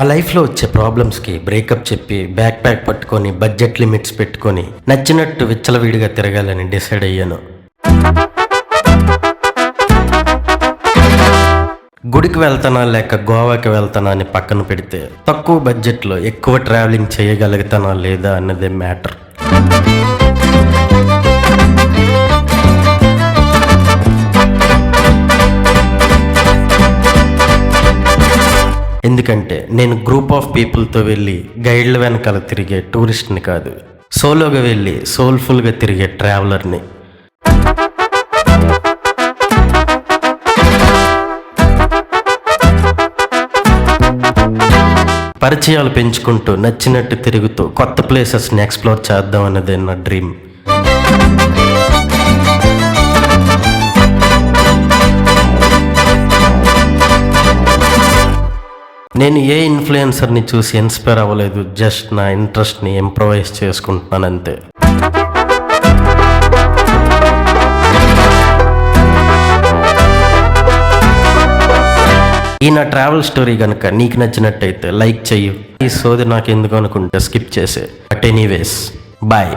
ఆ లైఫ్లో వచ్చే ప్రాబ్లమ్స్కి బ్రేకప్ చెప్పి బ్యాక్ ప్యాక్ పట్టుకొని బడ్జెట్ లిమిట్స్ పెట్టుకొని నచ్చినట్టు విచ్చలవిడిగా తిరగాలని డిసైడ్ అయ్యాను. గుడికి వెళ్తానా లేక గోవాకి వెళ్తానా అని పక్కన పెడితే తక్కువ బడ్జెట్లో ఎక్కువ ట్రావెలింగ్ చేయగలుగుతానా లేదా అన్నదే మ్యాటర్. ఎందుకంటే నేను గ్రూప్ ఆఫ్ పీపుల్తో వెళ్ళి గైడ్ల వెనకాల తిరిగే టూరిస్ట్ని కాదు, సోలోగా వెళ్ళి సోల్ఫుల్గా తిరిగే ట్రావెలర్ని. పరిచయాలు పెంచుకుంటూ నచ్చినట్టు తిరుగుతూ కొత్త ప్లేసెస్ని ఎక్స్ప్లోర్ చేద్దాం అన్నదే నా డ్రీమ్. నేను ఏ ఇన్ఫ్లుయెన్సర్ని చూసి ఇన్స్పైర్ అవ్వలేదు, జస్ట్ నా ఇంట్రెస్ట్ని ఇంప్రవైజ్ చేసుకుంటున్నాను అంతే. ఈ నా ట్రావెల్ స్టోరీ కనుక నీకు నచ్చినట్టయితే లైక్ చెయ్యి. ఈ సోది నాకు ఎందుకు అనుకుంటే స్కిప్ చేసే. But anyways, bye.